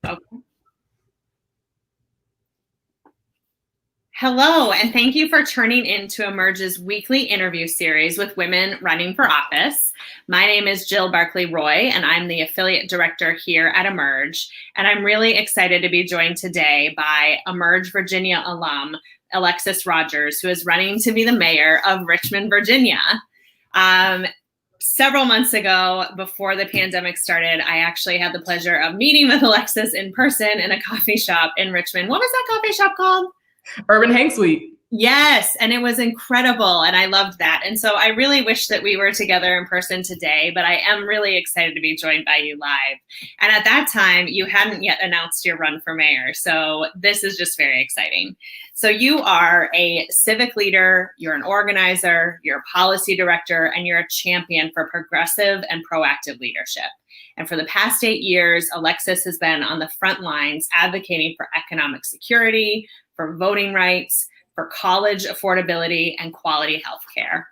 Okay. Hello, and thank you for tuning in to Emerge's weekly interview series with women running for office. My name is Jill Barkley Roy, and I'm the affiliate director here at Emerge. And I'm really excited to be joined today by Emerge Virginia alum, Alexsis Rodgers, who is running to be the mayor of Richmond, Virginia. Several months ago, before the pandemic started, I actually had the pleasure of meeting with Alexsis in person in a coffee shop in Richmond. What was that coffee shop called? Urban Hang Suite. Yes, and it was incredible, and I loved that. And so I really wish that we were together in person today, but I am really excited to be joined by you live. And at that time, you hadn't yet announced your run for mayor, so this is just very exciting. So you are a civic leader, you're an organizer, you're a policy director, and you're a champion for progressive and proactive leadership. And for the past 8 years, Alexsis has been on the front lines advocating for economic security, for voting rights, for college affordability, and quality health care.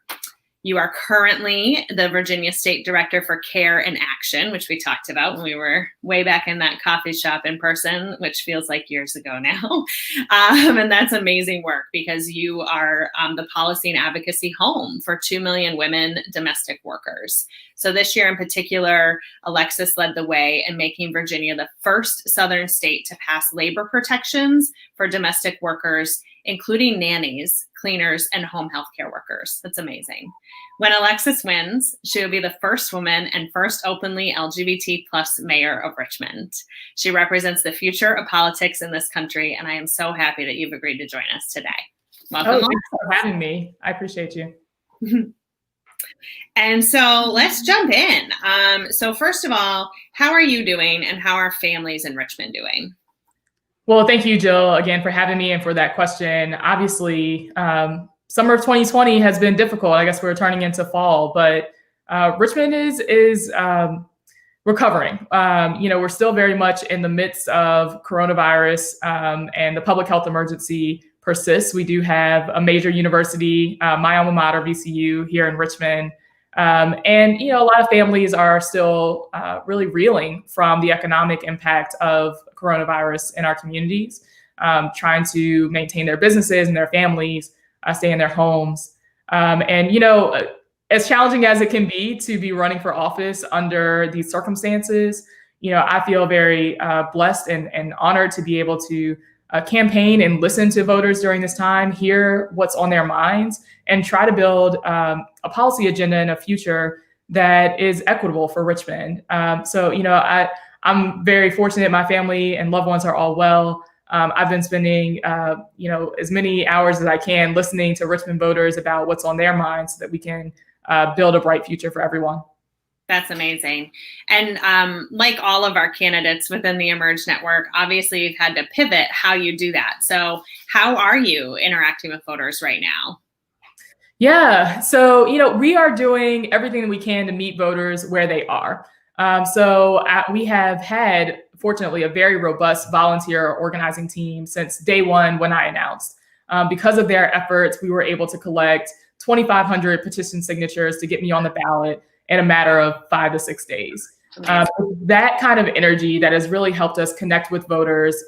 You are currently the Virginia State Director for Care and Action, which we talked about when we were way back in that coffee shop in person, which feels like years ago now. And that's amazing work because you are the policy and advocacy home for 2 million women domestic workers. So this year in particular, Alexsis led the way in making Virginia the first Southern state to pass labor protections for domestic workers, including nannies, cleaners, and home health care workers. That's amazing. When Alexsis wins, she will be the first woman and first openly LGBT plus mayor of Richmond. She represents the future of politics in this country, and I am so happy that you've agreed to join us today. Welcome. Thanks for having me. I appreciate you. And so let's jump in. So first of all, how are you doing, and how are families in Richmond doing? Well, thank you, Jill, again, for having me and for that question. Obviously, summer of 2020 has been difficult. I guess we're turning into fall, but Richmond is recovering. We're still very much in the midst of coronavirus, and the public health emergency persists. We do have a major university, my alma mater, VCU, here in Richmond. And a lot of families are still really reeling from the economic impact of coronavirus in our communities, trying to maintain their businesses and their families, stay in their homes. As challenging as it can be to be running for office under these circumstances, I feel very blessed and honored to be able to campaign and listen to voters during this time, hear what's on their minds, and try to build a policy agenda in a future that is equitable for Richmond. I'm very fortunate. My family and loved ones are all well. I've been spending, as many hours as I can listening to Richmond voters about what's on their minds so that we can build a bright future for everyone. That's amazing. And like all of our candidates within the Emerge Network, obviously you've had to pivot how you do that. So how are you interacting with voters right now? Yeah, so, we are doing everything that we can to meet voters where they are. We have had, fortunately, a very robust volunteer organizing team since day one when I announced. Because of their efforts, we were able to collect 2,500 petition signatures to get me on the ballot in a matter of 5 to 6 days. That kind of energy that has really helped us connect with voters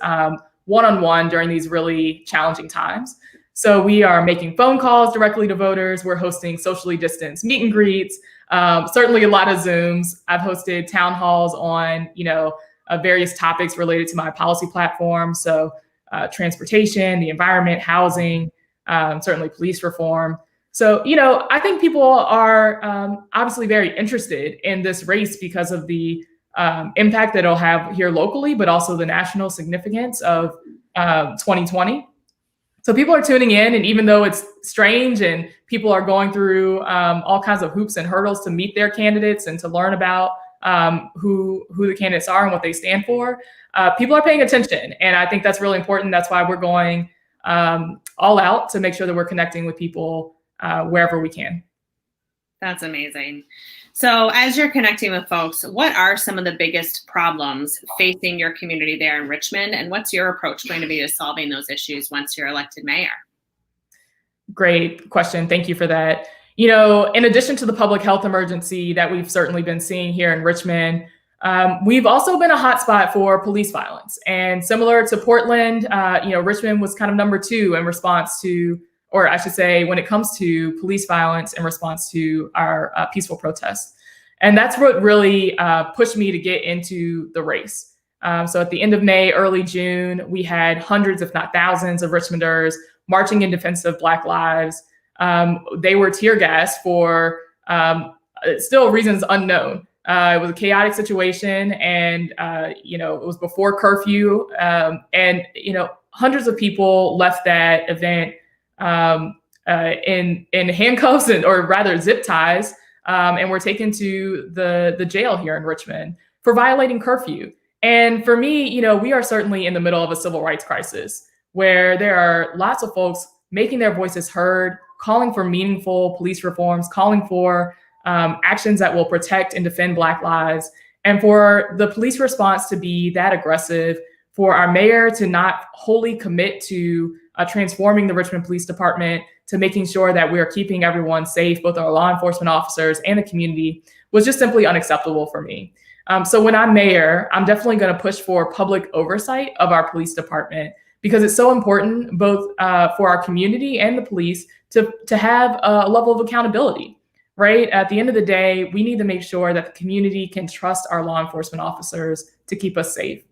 one-on-one during these really challenging times. So we are making phone calls directly to voters. We're hosting socially distanced meet and greets, certainly a lot of Zooms. I've hosted town halls on, various topics related to my policy platform. So transportation, the environment, housing, certainly police reform. So, I think people are obviously very interested in this race because of the impact that it'll have here locally, but also the national significance of 2020. So people are tuning in, and even though it's strange and people are going through all kinds of hoops and hurdles to meet their candidates and to learn about who the candidates are and what they stand for, people are paying attention. And I think that's really important. That's why we're going all out to make sure that we're connecting with people wherever we can. That's amazing. So as you're connecting with folks, what are some of the biggest problems facing your community there in Richmond? And what's your approach going to be to solving those issues once you're elected mayor? Great question. Thank you for that. In addition to the public health emergency that we've certainly been seeing here in Richmond, We've also been a hotspot for police violence, and similar to Portland, Richmond was kind of number 2 in response to, or I should say, when it comes to police violence in response to our peaceful protests. And that's what really pushed me to get into the race. So at the end of May, early June, we had hundreds, if not thousands, of Richmonders marching in defense of Black lives. They were tear gassed for still reasons unknown. It was a chaotic situation, and it was before curfew, and hundreds of people left that event in handcuffs, or rather zip ties, and were taken to the jail here in Richmond for violating curfew. And for me, we are certainly in the middle of a civil rights crisis where there are lots of folks making their voices heard, calling for meaningful police reforms, calling for actions that will protect and defend Black lives, and for the police response to be that aggressive, for our mayor to not wholly commit to transforming the Richmond Police Department, to making sure that we are keeping everyone safe, both our law enforcement officers and the community, was just simply unacceptable for me. So when I'm mayor, I'm definitely going to push for public oversight of our police department, because it's so important both for our community and the police to have a level of accountability, right? At the end of the day, we need to make sure that the community can trust our law enforcement officers to keep us safe.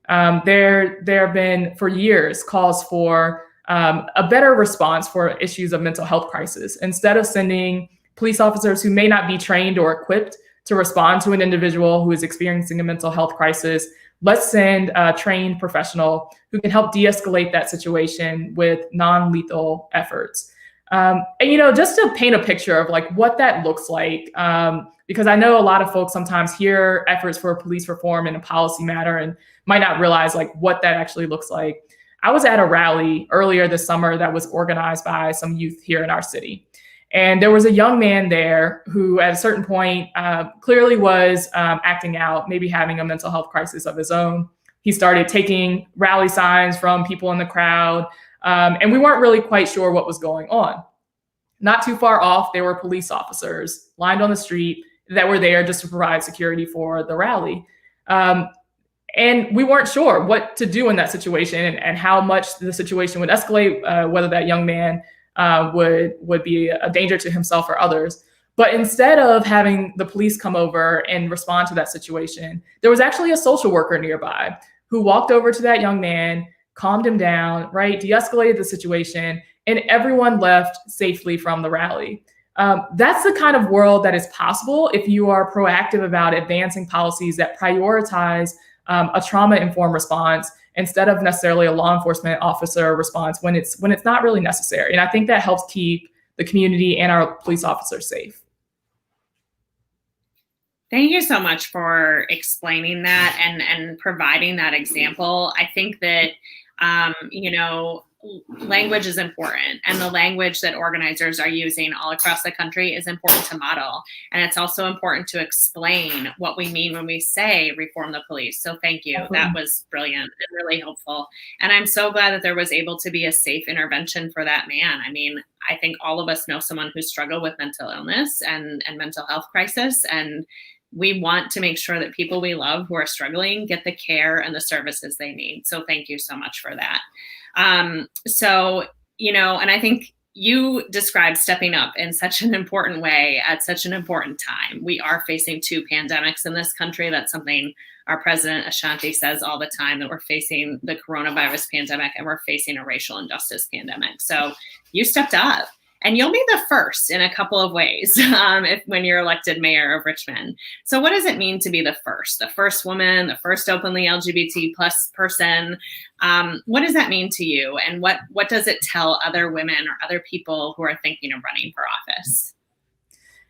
There have been for years calls for a better response for issues of mental health crisis. Instead of sending police officers who may not be trained or equipped to respond to an individual who is experiencing a mental health crisis, let's send a trained professional who can help de-escalate that situation with non-lethal efforts. Just to paint a picture of like what that looks like, because I know a lot of folks sometimes hear efforts for police reform in a policy matter and might not realize like what that actually looks like. I was at a rally earlier this summer that was organized by some youth here in our city. And there was a young man there who at a certain point clearly was acting out, maybe having a mental health crisis of his own. He started taking rally signs from people in the crowd, and we weren't really quite sure what was going on. Not too far off, there were police officers lined on the street that were there just to provide security for the rally. And we weren't sure what to do in that situation and how much the situation would escalate, whether that young man would be a danger to himself or others. But instead of having the police come over and respond to that situation, there was actually a social worker nearby who walked over to that young man, calmed him down, right, de-escalated the situation, and everyone left safely from the rally. That's the kind of world that is possible if you are proactive about advancing policies that prioritize a trauma-informed response instead of necessarily a law enforcement officer response when it's not really necessary. And I think that helps keep the community and our police officers safe. Thank you so much for explaining that and providing that example. I think that, language is important, and the language that organizers are using all across the country is important to model. And it's also important to explain what we mean when we say reform the police. So thank you. That was brilliant and really helpful. And I'm so glad that there was able to be a safe intervention for that man. I mean, I think all of us know someone who struggled with mental illness and mental health crisis. And we want to make sure that people we love who are struggling get the care and the services they need. So thank you so much for that. And I think you described stepping up in such an important way at such an important time. We are facing 2 pandemics in this country. That's something our president Ashanti says all the time, that we're facing the coronavirus pandemic and we're facing a racial injustice pandemic. So you stepped up. And you'll be the first in a couple of ways when you're elected mayor of Richmond. So what does it mean to be the first woman, the first openly LGBT plus person? What does that mean to you? And what does it tell other women or other people who are thinking of running for office?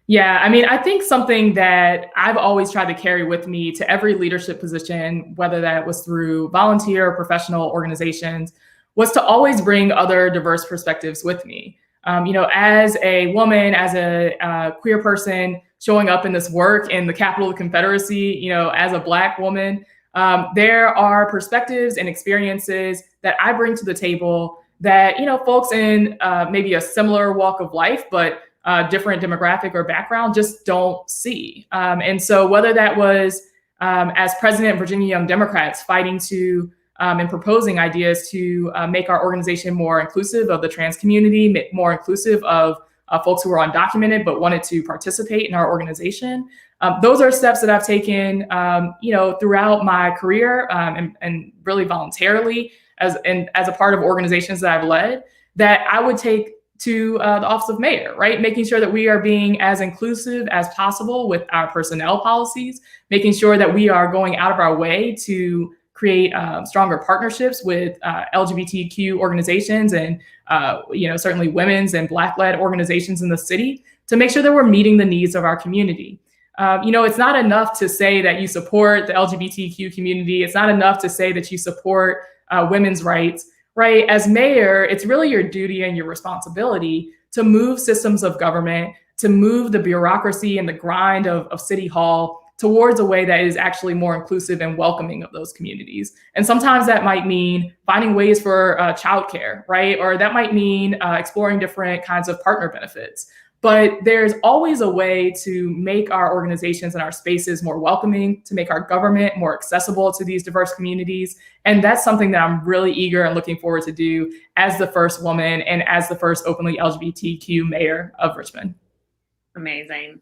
Yeah, I mean, I think something that I've always tried to carry with me to every leadership position, whether that was through volunteer or professional organizations, was to always bring other diverse perspectives with me. As a woman, as a queer person showing up in this work in the capital of the Confederacy, as a Black woman, there are perspectives and experiences that I bring to the table that, folks in maybe a similar walk of life, but different demographic or background just don't see. And so whether that was as president of Virginia Young Democrats, fighting to and proposing ideas to make our organization more inclusive of the trans community, more inclusive of folks who are undocumented but wanted to participate in our organization. Those are steps that I've taken, throughout my career and really voluntarily as a part of organizations that I've led, that I would take to the office of mayor, right? Making sure that we are being as inclusive as possible with our personnel policies, making sure that we are going out of our way to create stronger partnerships with LGBTQ organizations and, certainly women's and Black-led organizations in the city to make sure that we're meeting the needs of our community. It's not enough to say that you support the LGBTQ community. It's not enough to say that you support women's rights, right? As mayor, it's really your duty and your responsibility to move systems of government, to move the bureaucracy and the grind of City Hall towards a way that is actually more inclusive and welcoming of those communities. And sometimes that might mean finding ways for childcare, right? Or that might mean exploring different kinds of partner benefits. But there's always a way to make our organizations and our spaces more welcoming, to make our government more accessible to these diverse communities. And that's something that I'm really eager and looking forward to do as the first woman and as the first openly LGBTQ mayor of Richmond. Amazing.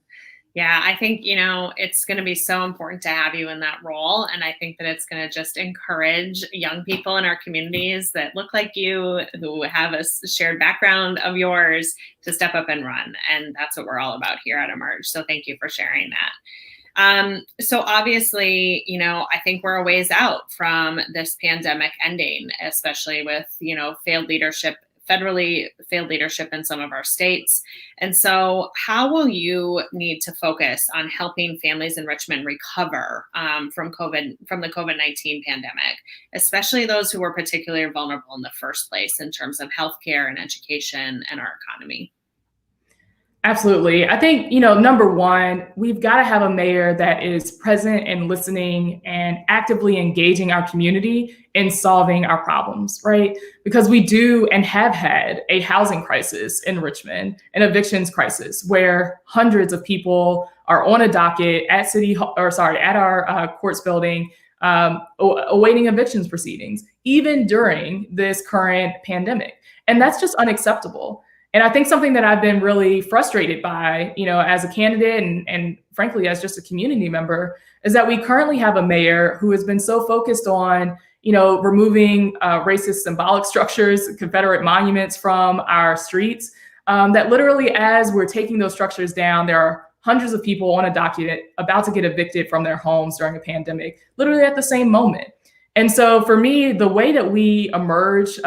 Yeah, I think, it's going to be so important to have you in that role. And I think that it's going to just encourage young people in our communities that look like you, who have a shared background of yours, to step up and run. And that's what we're all about here at Emerge. So thank you for sharing that. So obviously, I think we're a ways out from this pandemic ending, especially with, federally failed leadership in some of our states. And so how will you need to focus on helping families in Richmond recover from the COVID-19 pandemic, especially those who were particularly vulnerable in the first place in terms of healthcare and education and our economy? Absolutely. I think, number one, we've got to have a mayor that is present and listening and actively engaging our community in solving our problems, right? Because we do and have had a housing crisis in Richmond, an evictions crisis, where hundreds of people are on a docket at our courts building, awaiting evictions proceedings, even during this current pandemic. And that's just unacceptable. And I think something that I've been really frustrated by, as a candidate and frankly, as just a community member, is that we currently have a mayor who has been so focused on, removing racist symbolic structures, Confederate monuments from our streets, that literally as we're taking those structures down, there are hundreds of people on a docket about to get evicted from their homes during a pandemic, literally at the same moment. And so for me, the way that we emerge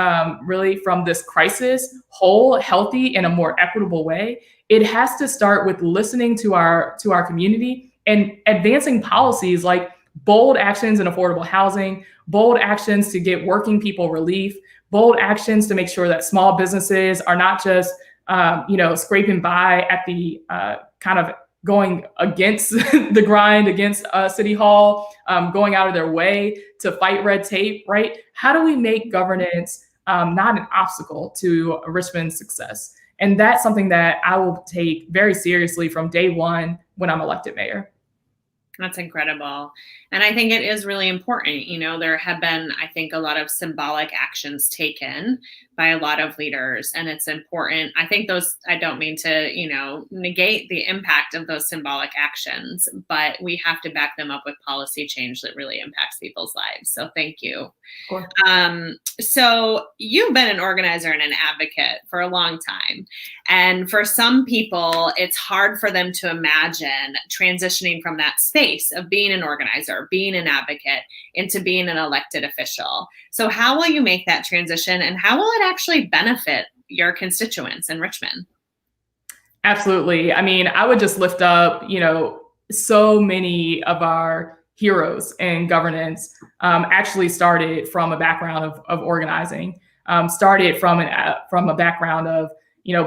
really from this crisis whole, healthy, in a more equitable way, it has to start with listening to our community and advancing policies like bold actions in affordable housing, bold actions to get working people relief, bold actions to make sure that small businesses are not just scraping by at the kind of going against the grind, against City Hall, going out of their way to fight red tape, right? How do we make governance not an obstacle to Richmond's success? And that's something that I will take very seriously from day one when I'm elected mayor. That's incredible. And I think it is really important. There have been, I think, a lot of symbolic actions taken by a lot of leaders, and it's important. I think I don't mean to, negate the impact of those symbolic actions, but we have to back them up with policy change that really impacts people's lives. So thank you. Sure. So you've been an organizer and an advocate for a long time. And for some people, it's hard for them to imagine transitioning from that space of being an organizer, being an advocate, into being an elected official. So how will you make that transition, and how will it actually benefit your constituents in Richmond? Absolutely. I mean, I would just lift up, so many of our heroes in governance actually started from a background of organizing, started from a background of,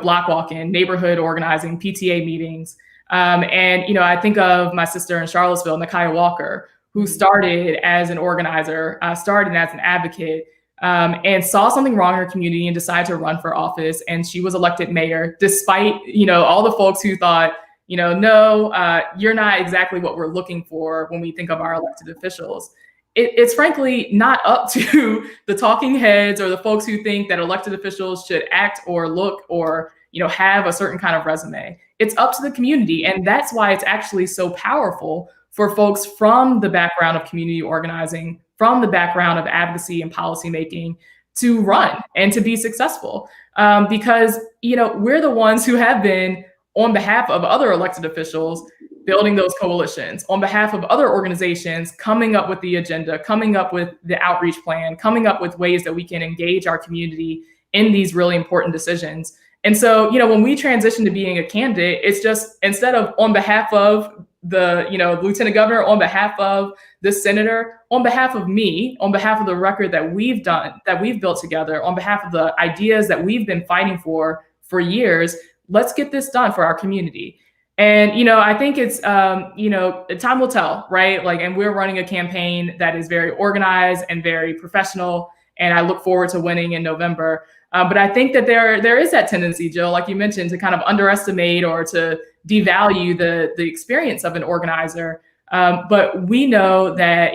block walking, neighborhood organizing, PTA meetings. And I think of my sister in Charlottesville, Nakia Walker, who started as an organizer, started as an advocate, and saw something wrong in her community and decided to run for office. And she was elected mayor, despite, all the folks who thought, no, you're not exactly what we're looking for when we think of our elected officials. It's frankly not up to the talking heads or the folks who think that elected officials should act or look or have a certain kind of resume. It's up to the community. And that's why it's actually so powerful for folks from the background of community organizing, from the background of advocacy and policymaking to run and to be successful. Because, we're the ones who have been, on behalf of other elected officials, building those coalitions, on behalf of other organizations, coming up with the agenda, coming up with the outreach plan, coming up with ways that we can engage our community in these really important decisions. And so, when we transition to being a candidate, it's just, instead of on behalf of the, lieutenant governor, on behalf of the senator, on behalf of me, on behalf of the record that we've done, that we've built together, on behalf of the ideas that we've been fighting for years, let's get this done for our community. And, I think it's, time will tell, right? And we're running a campaign that is very organized and very professional. And I look forward to winning in November. But I think that there is that tendency, Jill, like you mentioned, to kind of underestimate or to devalue the experience of an organizer. But we know that,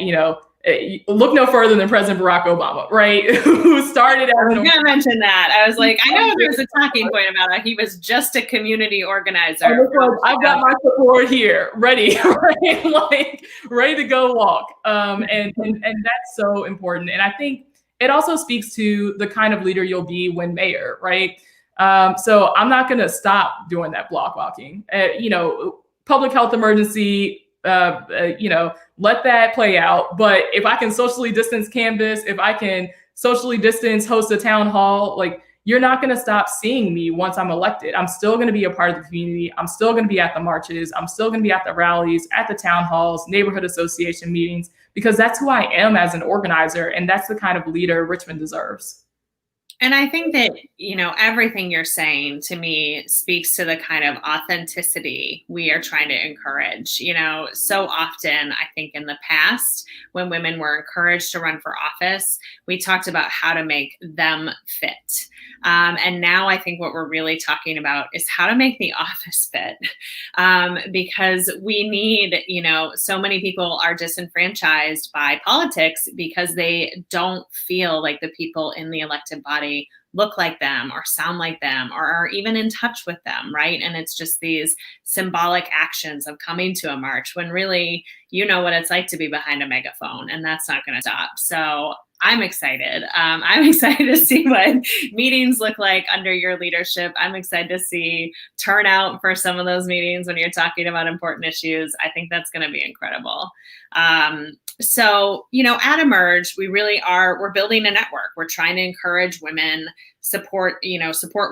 look no further than President Barack Obama, right? Who started as I was going to mention that. I was like, I know there's a talking point about it. He was just a community organizer. I've got my support here, ready, right? Ready to go walk. And that's so important. And I think it also speaks to the kind of leader you'll be when mayor, right? So I'm not going to stop doing that block walking. Public health emergency, let that play out. But if I can socially distance canvas, if I can socially distance host a town hall, you're not going to stop seeing me once I'm elected. I'm still going to be a part of the community. I'm still going to be at the marches. I'm still going to be at the rallies, at the town halls, neighborhood association meetings, because that's who I am as an organizer. And that's the kind of leader Richmond deserves. And I think that, everything you're saying to me speaks to the kind of authenticity we are trying to encourage. So often, I think in the past, when women were encouraged to run for office, we talked about how to make them fit. And now I think what we're really talking about is how to make the office fit. Because we need, so many people are disenfranchised by politics because they don't feel like the people in the elected body look like them or sound like them or are even in touch with them, right? And it's just these symbolic actions of coming to a march when really, what it's like to be behind a megaphone, and that's not going to stop. So I'm excited. I'm excited to see what meetings look like under your leadership. I'm excited to see turnout for some of those meetings when you're talking about important issues. I think that's going to be incredible. So, at Emerge, we're building a network. We're trying to encourage women, support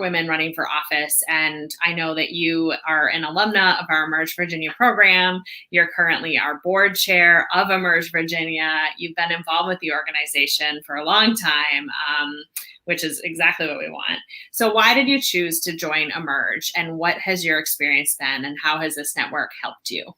women running for office. And I know that you are an alumna of our Emerge Virginia program. You're currently our board chair of Emerge Virginia. You've been involved with the organization for a long time, which is exactly what we want. So why did you choose to join Emerge, and what has your experience been, and how has this network helped you?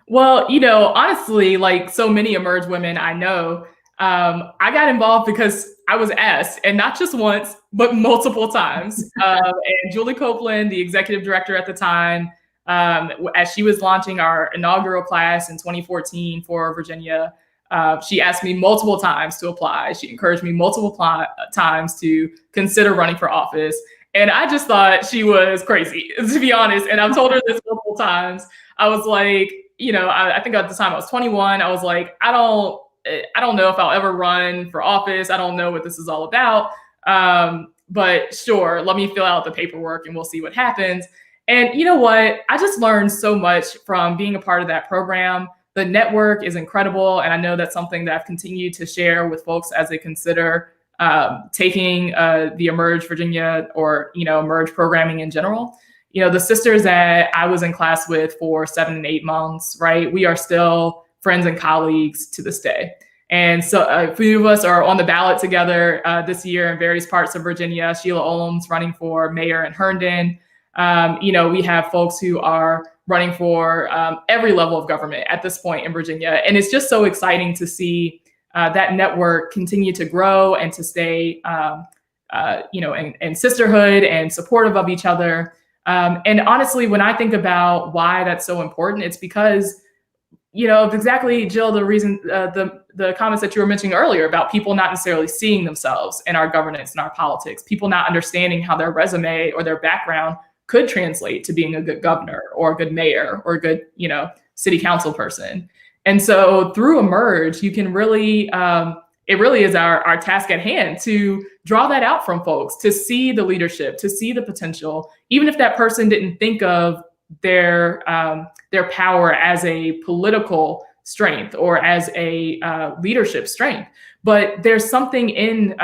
Well, honestly, like so many Emerge women I know, I got involved because I was asked, and not just once, but multiple times. And Julie Copeland, the executive director at the time, as she was launching our inaugural class in 2014 for Virginia, she asked me multiple times to apply. She encouraged me multiple times to consider running for office. And I just thought she was crazy, to be honest. And I've told her this multiple times. I was like, I think at the time I was 21. I was like, I don't know if I'll ever run for office. I don't know what this is all about. But sure, let me fill out the paperwork and we'll see what happens. And you know what? I just learned so much from being a part of that program. The network is incredible. And I know that's something that I've continued to share with folks as they consider taking the Emerge Virginia or, Emerge programming in general. The sisters that I was in class with for 7 and 8 months, right? We are still friends and colleagues to this day. And so a few of us are on the ballot together this year in various parts of Virginia. Sheila Olum's running for mayor in Herndon. We have folks who are running for every level of government at this point in Virginia. And it's just so exciting to see that network continue to grow and to stay, in sisterhood and supportive of each other. And honestly, when I think about why that's so important, it's because, exactly, Jill, the reason, the comments that you were mentioning earlier about people not necessarily seeing themselves in our governance and our politics, people not understanding how their resume or their background could translate to being a good governor or a good mayor or a good, city council person. And so through Emerge, you can really, it really is our task at hand to draw that out from folks, to see the leadership, to see the potential, even if that person didn't think of their power as a political strength or as a leadership strength. But there's something in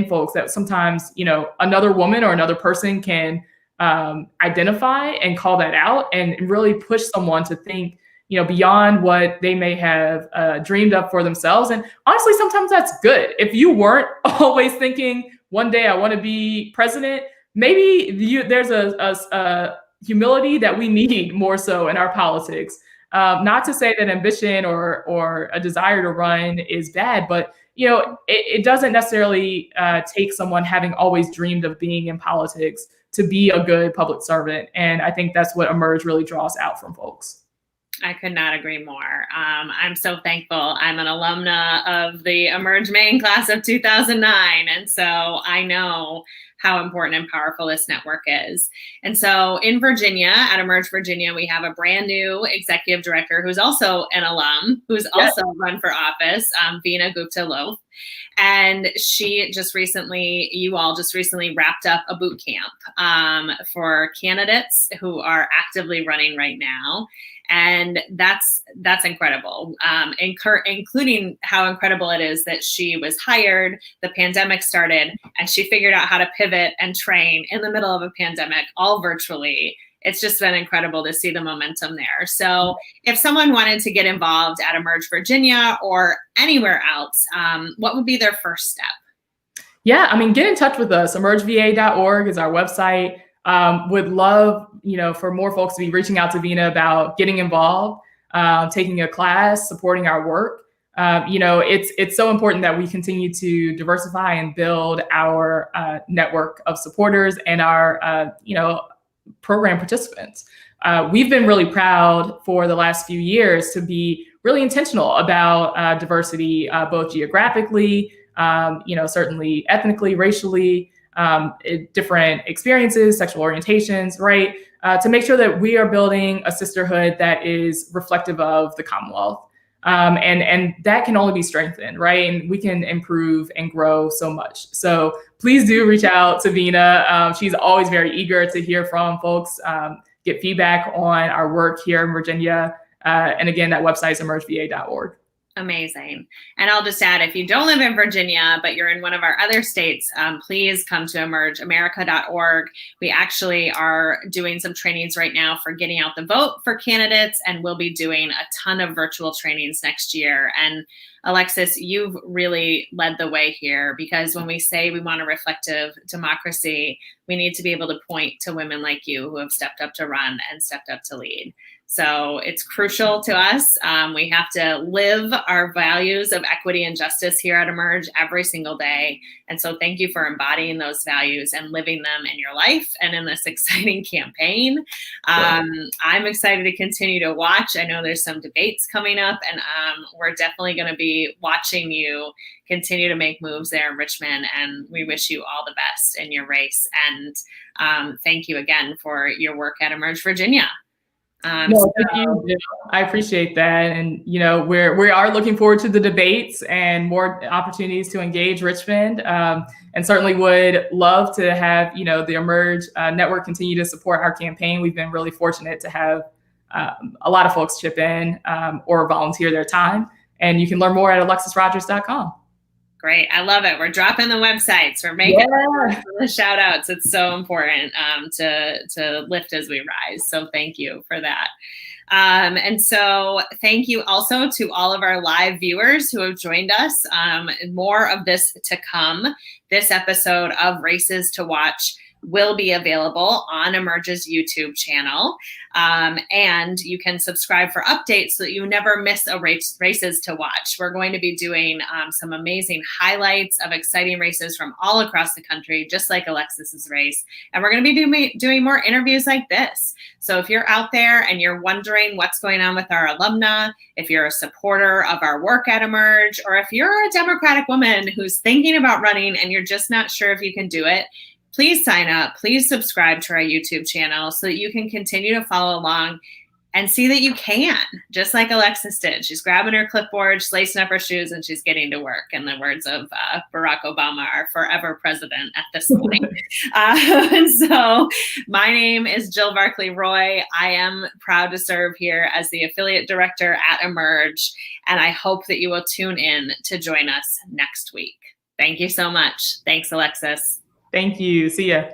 folks that sometimes, another woman or another person can identify and call that out and really push someone to think, beyond what they may have dreamed up for themselves. And honestly, sometimes that's good. If you weren't always thinking, one day I want to be president, maybe there's a humility that we need more so in our politics. Not to say that ambition or a desire to run is bad, but it doesn't necessarily take someone having always dreamed of being in politics to be a good public servant. And I think that's what Emerge really draws out from folks. I could not agree more. I'm so thankful. I'm an alumna of the Emerge main class of 2009. And so I know how important and powerful this network is. And so in Virginia, at Emerge Virginia, we have a brand new executive director who's also an alum, who's also run for office, Veena Gupta-Loaf. And you all just recently wrapped up a boot camp for candidates who are actively running right now. And that's incredible, including how incredible it is that she was hired, the pandemic started, and she figured out how to pivot and train in the middle of a pandemic, all virtually. It's just been incredible to see the momentum there. So if someone wanted to get involved at Emerge Virginia or anywhere else, what would be their first step? Yeah, get in touch with us. emergeva.org is our website. Would love, for more folks to be reaching out to Veena about getting involved, taking a class, supporting our work. It's so important that we continue to diversify and build our network of supporters and our, program participants. We've been really proud for the last few years to be really intentional about diversity, both geographically, certainly ethnically, racially, different experiences, sexual orientations, right? To make sure that we are building a sisterhood that is reflective of the Commonwealth. And that can only be strengthened, right? And we can improve and grow so much. So please do reach out to Veena. She's always very eager to hear from folks, get feedback on our work here in Virginia. And again, that website is emergeva.org. Amazing. And I'll just add, if you don't live in Virginia, but you're in one of our other states, please come to emergeamerica.org. We actually are doing some trainings right now for getting out the vote for candidates, and we'll be doing a ton of virtual trainings next year. And Alexsis, you've really led the way here, because when we say we want a reflective democracy, we need to be able to point to women like you who have stepped up to run and stepped up to lead. So it's crucial to us. We have to live our values of equity and justice here at Emerge every single day. And so thank you for embodying those values and living them in your life and in this exciting campaign. I'm excited to continue to watch. I know there's some debates coming up, and we're definitely going to be watching you continue to make moves there in Richmond. And we wish you all the best in your race. And thank you again for your work at Emerge Virginia. Thank you. I appreciate that. And, we are looking forward to the debates and more opportunities to engage Richmond, and certainly would love to have, the Emerge network continue to support our campaign. We've been really fortunate to have a lot of folks chip in or volunteer their time. And you can learn more at alexisrodgers.com. Great. I love it. We're dropping the websites. We're making the shout outs. It's so important to lift as we rise. So thank you for that. And so thank you also to all of our live viewers who have joined us. More of this to come. This episode of Races to Watch will be available on Emerge's YouTube channel. And you can subscribe for updates so that you never miss a races to watch. We're going to be doing some amazing highlights of exciting races from all across the country, just like Alexis's race. And we're going to be doing more interviews like this. So if you're out there and you're wondering what's going on with our alumna, if you're a supporter of our work at Emerge, or if you're a Democratic woman who's thinking about running and you're just not sure if you can do it, please sign up. Please subscribe to our YouTube channel so that you can continue to follow along and see that you can, just like Alexis did. She's grabbing her clipboard, she's lacing up her shoes, and she's getting to work. In the words of Barack Obama, our forever president at this point. And so my name is Jill Barkley Roy. I am proud to serve here as the affiliate director at Emerge, and I hope that you will tune in to join us next week. Thank you so much. Thanks, Alexis. Thank you. See ya.